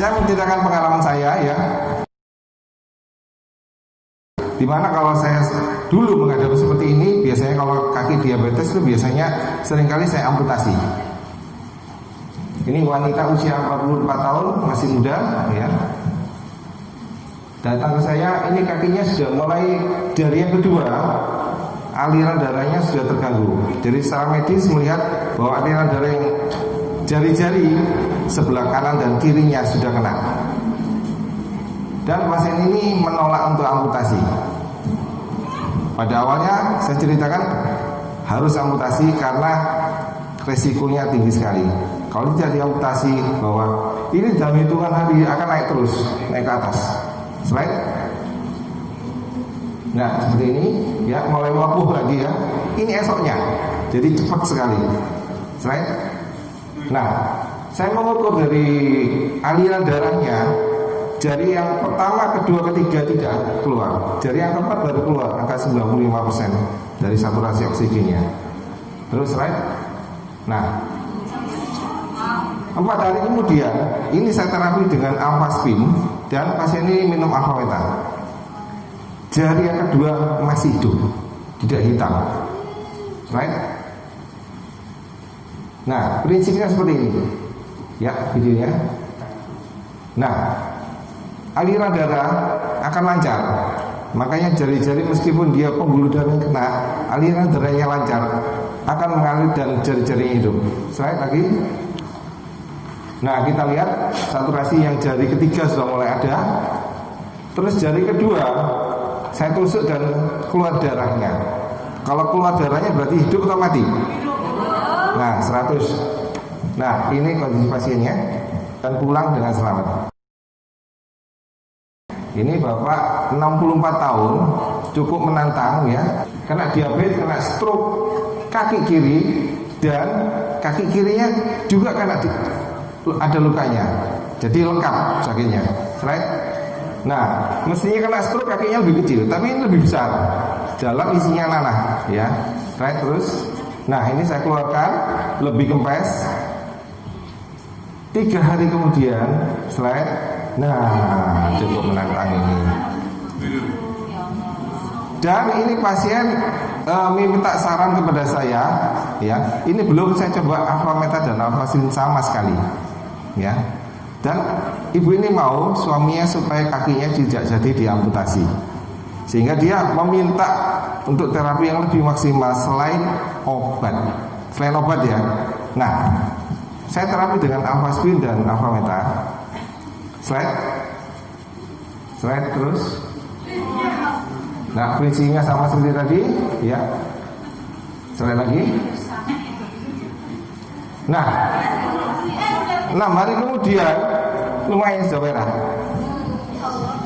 Saya menceritakan pengalaman saya ya. Dimana kalau saya dulu menghadapi seperti ini, biasanya kalau kaki diabetes itu biasanya seringkali saya amputasi. Ini wanita usia 44 tahun, masih muda ya. Datang ke saya, ini kakinya sudah mulai dari yang kedua, aliran darahnya sudah terganggu. Jadi secara medis melihat bahwa aliran darah yang jari-jari sebelah kanan dan kirinya sudah kena. Dan pasien ini menolak untuk amputasi. Pada awalnya saya ceritakan harus amputasi karena resikonya tinggi sekali. Kalau tidak diamputasi bahwa ini dalam hitungan hari akan naik terus, naik ke atas. Slide. Nah seperti ini ya, mulai wabuh lagi ya. Ini esoknya, jadi cepat sekali. Slide. Nah saya mengukur dari aliran darahnya. Jari yang pertama, kedua, ketiga tidak keluar. Jari yang keempat baru keluar, angka 95% dari saturasi oksigennya. Terus right? Nah 4 hari kemudian ini saya terapi dengan Alphaspin dan pasien ini minum Alphameta. Jari yang kedua masih hidup, tidak hitam. Right? Nah prinsipnya seperti ini. Ya videonya. Nah aliran darah akan lancar. Makanya jari-jari meskipun dia pembuluh darah yang kena, aliran darahnya lancar, akan mengalir dan jari-jari hidup. Slide lagi. Nah kita lihat saturasi yang jari ketiga sudah mulai ada. Terus jari kedua saya tusuk dan keluar darahnya. Kalau keluar darahnya berarti hidup atau mati? Nah 100. Nah ini kondisi pasiennya dan pulang dengan selamat. Ini bapak 64 tahun, cukup menantang ya. Kena diabetes, kena stroke kaki kiri, dan kaki kirinya juga ada lukanya. Jadi lengkap sakitnya. Right? Nah, mestinya kena stroke kakinya lebih kecil, tapi ini lebih besar. Dalam isinya nanah ya. Right? Terus, nah ini saya keluarkan lebih kempes. 3 hari kemudian, slide. Nah, cukup menantang ini. Dan ini pasien minta saran kepada saya, ya. Ini belum saya coba Alphameta dan Alphaspin sama sekali, ya. Dan ibu ini mau suaminya supaya kakinya tidak jadi diamputasi, sehingga dia meminta untuk terapi yang lebih maksimal selain obat ya. Nah, saya terapi dengan Alphaspin dan Alphameta. Slide terus. Nah prinsipnya sama seperti tadi ya. Slide lagi. Nah 6 hari kemudian lumayan sudah merah.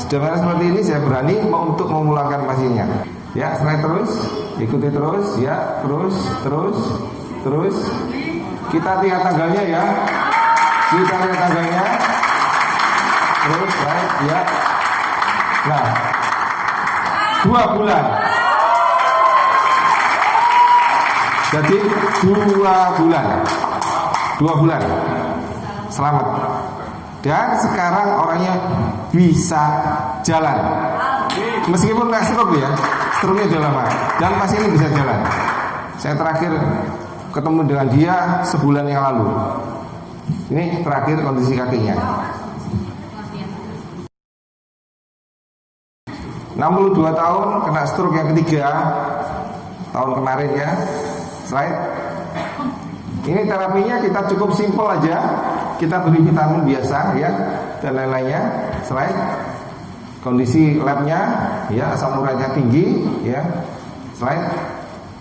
Sudah merah seperti ini, saya berani untuk memulangkan pasiennya. Ya slide terus. Ikuti terus ya. Terus. Kita lihat tanggalnya ya. Terus right, ya. Nah 2 bulan. Jadi 2 bulan selamat. Dan sekarang orangnya bisa jalan. Meskipun nggak stroke ya, stroke-nya udah lama. Dan pasien ini bisa jalan. Saya terakhir ketemu dengan dia sebulan yang lalu. Ini terakhir kondisi kakinya. 62 tahun, kena stroke yang ketiga tahun kemarin ya. Slide. Ini terapinya kita cukup simpel aja. Kita beri vitamin biasa ya dan lain-lainnya. Slide. Kondisi labnya ya, asam uratnya tinggi ya. Slide.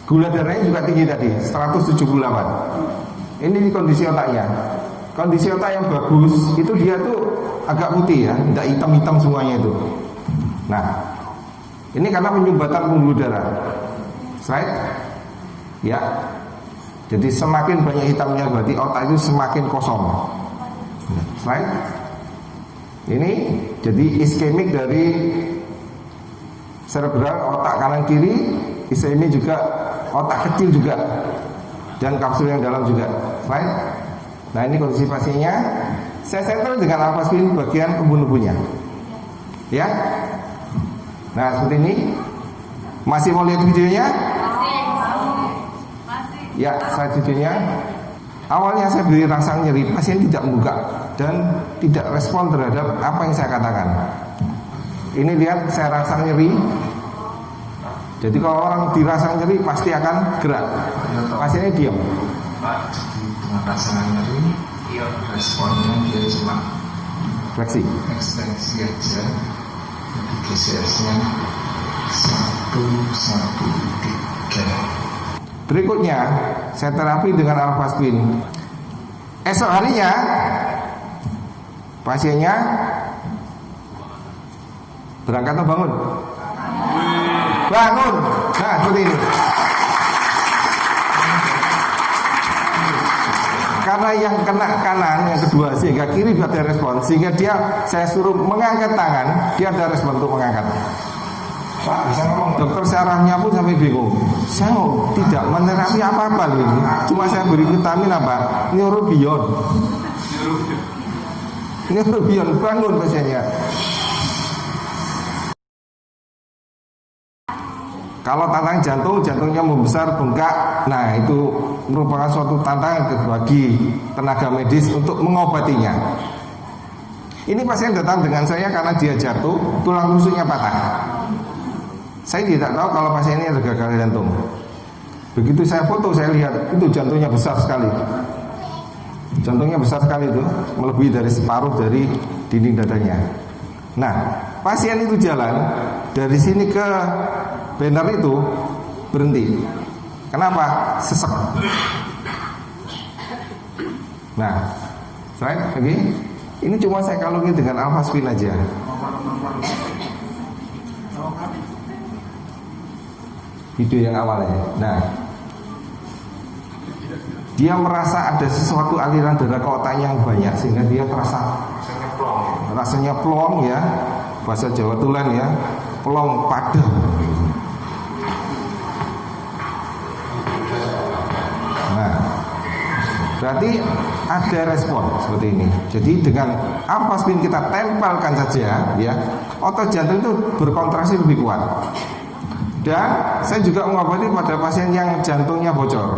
Gula darahnya juga tinggi tadi, 178. Ini kondisi otaknya. Kondisi otak yang bagus itu dia tuh agak putih ya, tidak hitam-hitam semuanya itu. Nah, ini karena penyumbatan pembuluh darah. Slide. Ya. Jadi semakin banyak hitamnya berarti otak itu semakin kosong. Slide. Ini jadi iskemik dari cerebral, otak kanan kiri, iskemik juga otak kecil juga, dan kapsul yang dalam juga. Slide. Nah ini kondisi pasiennya. Saya senter dengan alfaspin bagian kebun-kebunnya. Ya. Nah, seperti ini. Masih mau lihat videonya? Ya, slide videonya. Awalnya saya beri rangsang nyeri, pasien tidak membuka dan tidak respon terhadap apa yang saya katakan. Ini lihat saya rangsang nyeri. Jadi kalau orang dirangsang nyeri pasti akan gerak. Pasiennya diam. Pak, dengan rangsang nyeri, responnya dia cuma fleksi aja. Jadi GCS-nya 113. Berikutnya, saya terapi dengan alfaspin. Esok harinya, pasiennya berangkat atau bangun? Bangun. Nah, seperti ini. Karena yang kena kanan, yang kedua, sehingga kiri tidak ada respon, sehingga saya suruh mengangkat tangan, dia ada respon untuk mengangkat. Pak, bisa ngomong. Dokter syarafnya pun sampai bingung. Saya tidak menerapi apa-apa ini. Cuma saya beri vitamin apa? Neurobion. Neurobion, bangun pasiennya. Kalau tantangan jantungnya membesar, bengkak. Nah, itu merupakan suatu tantangan bagi tenaga medis untuk mengobatinya. Ini pasien datang dengan saya karena dia jatuh, tulang rusuknya patah. Saya tidak tahu kalau pasien ini ada gagal jantung. Begitu saya foto, saya lihat itu jantungnya besar sekali. Jantungnya besar sekali itu, melebihi dari separuh dari dinding dadanya. Nah, pasien itu jalan dari sini ke banner itu berhenti. Kenapa? Sesek. Nah, slide lagi. Ini cuma saya kalungin dengan alfaspin aja. Video yang awalnya. Nah, dia merasa ada sesuatu aliran darah ke otaknya yang banyak sehingga dia terasa rasanya plong ya, bahasa Jawa Tulen ya, plong padam. Nah, berarti ada respon seperti ini. Jadi dengan alfaspin kita tempelkan saja ya, otot jantung itu berkontraksi lebih kuat. Dan saya juga mengobati pada pasien yang jantungnya bocor.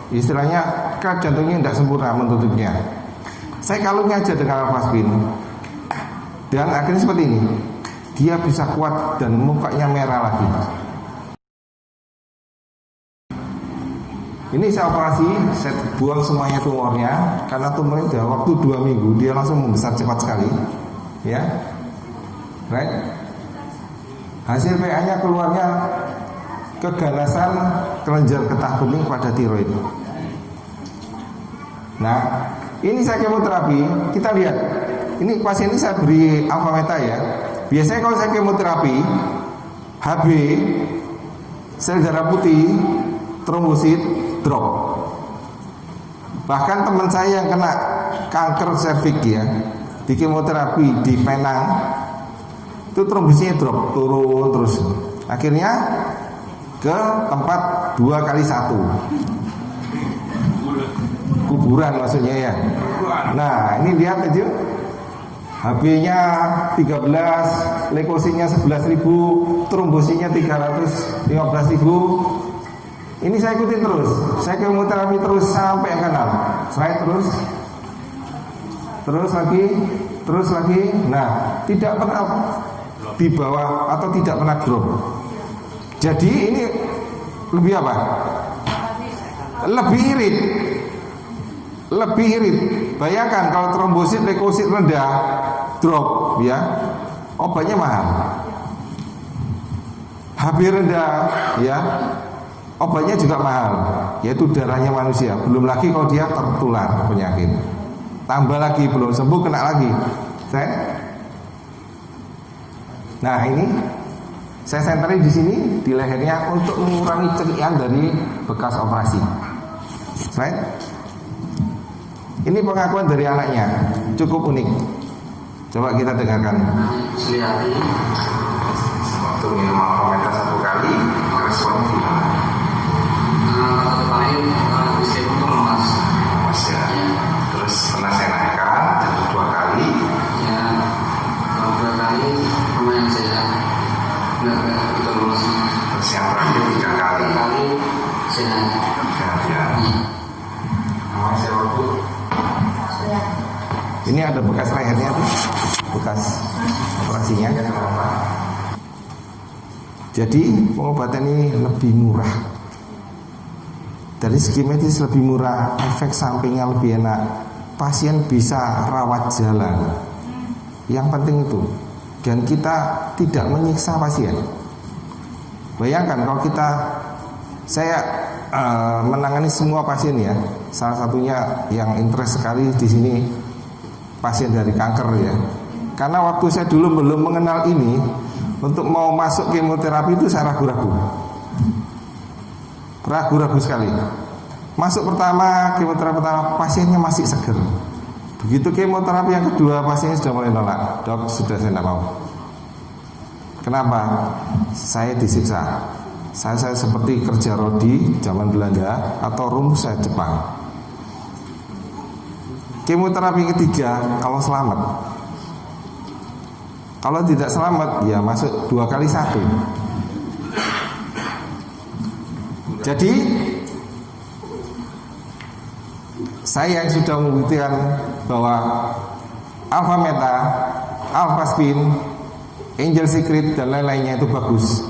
Istilahnya klep jantungnya tidak sempurna mentutupnya. Saya kalungnya aja dengan alfaspin. Dan akhirnya seperti ini. Dia bisa kuat dan mukanya merah lagi. Ini saya operasi, saya buang semuanya tumornya. Karena tumornya sudah waktu 2 minggu, dia langsung membesar cepat sekali. Ya, right? Hasil PA-nya keluarnya keganasan kelenjar getah bening pada tiroid. Nah, ini saya kemoterapi. Kita lihat, ini pasien ini saya beri alfa meta ya. Biasanya kalau saya kemoterapi, HB, sel darah putih, trombosit drop. Bahkan teman saya yang kena kanker serviks ya, di kemoterapi di Penang, itu trombositnya drop, turun terus. Akhirnya ke tempat 2x1 kuburan maksudnya ya. Nah, ini lihat aja, HB-nya 13, leukositnya 11.000, trombositnya 315.000. Ini saya ikutin terus, saya kemoterapi terus sampai yang ke-6. Slide terus lagi. Nah, tidak pernah di bawah atau tidak pernah drop. Jadi ini lebih apa? Lebih irit. Bayangkan kalau trombosit, leukosit rendah, drop ya, obatnya mahal. HB rendah ya, obatnya juga mahal, yaitu darahnya manusia. Belum lagi kalau dia tertular penyakit. Tambah lagi belum sembuh kena lagi. Nah, ini saya senterin di sini di lehernya untuk mengurangi cerian dari bekas operasi. Right? Ini pengakuan dari anaknya, cukup unik. Coba kita dengarkan. Seliati waktu minum alfa 1 kali, responnya gimana? Paling usia itu lemas ya. Terus pernah saya naikkan, jadi 2 kali Ini ada bekas lehernya tuh, bekas operasinya. Jadi pengobatan ini lebih murah. Dari segi medis lebih murah, efek sampingnya lebih enak. Pasien bisa rawat jalan. Yang penting itu. Dan kita tidak menyiksa pasien. Bayangkan kalau saya menangani semua pasien ya. Salah satunya yang interest sekali di sini pasien dari kanker ya. Karena waktu saya dulu belum mengenal ini, untuk mau masuk kemoterapi itu saya ragu-ragu. Ragu-ragu sekali. Masuk pertama, kemoterapi pertama, pasiennya masih seger. Begitu kemoterapi yang kedua, pasiennya sudah mulai nolak. Dok, sudah saya tidak mau. Kenapa? Saya disiksa. Saya seperti kerja rodi zaman Belanda atau rumus saya Jepang. Kemoterapi ketiga, kalau selamat. Kalau tidak selamat, ya masuk 2x1. Jadi saya yang sudah membuktikan bahwa Alpha Meta, Alpha Spin, Angel Secret dan lain-lainnya itu bagus.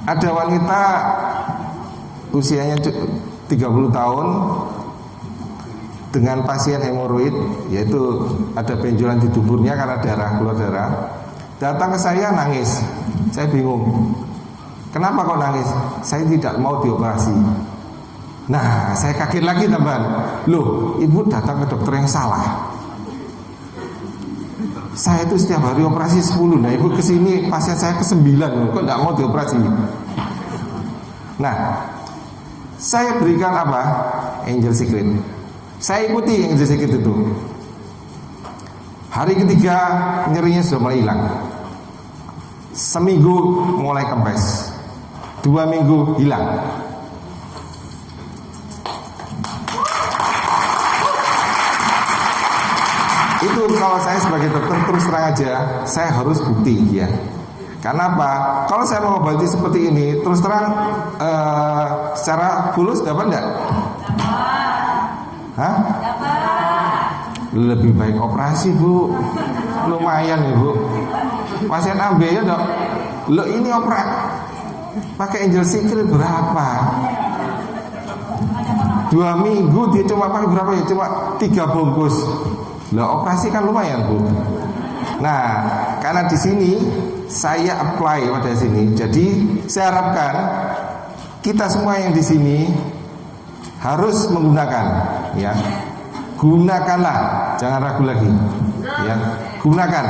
Ada wanita usianya 30 tahun dengan pasien hemoroid, yaitu ada benjolan di duburnya karena keluar darah. Datang ke saya nangis. Saya bingung. Kenapa kok nangis? Saya tidak mau dioperasi. Nah, saya kaget lagi tambahan. Loh, ibu datang ke dokter yang salah. Saya itu setiap hari operasi 10. Nah, ibu kesini pasien saya ke 9. Kok tidak mau dioperasi? Nah, saya berikan apa? Angel Secret. Saya ikuti Angel Secret itu. Hari ketiga nyerinya sudah mulai hilang. Seminggu mulai kempes. 2 minggu hilang. Itu kalau saya sebagai dokter terus terang aja, saya harus bukti ya. Karena apa? Kalau saya mau mengobati seperti ini, terus terang secara fulus dapat enggak? Hah? Lebih baik operasi bu. Lumayan ya bu. Pasien AB ya dok. Lo ini operasi pakai Angel Secret berapa? 2 minggu dia cuma pakai berapa ya? Cuma 3 bungkus. Lah operasi kan lumayan bu. Nah, karena di sini saya apply pada sini. Jadi saya harapkan kita semua yang di sini harus menggunakan, ya. Gunakanlah, jangan ragu lagi. Ya, gunakan.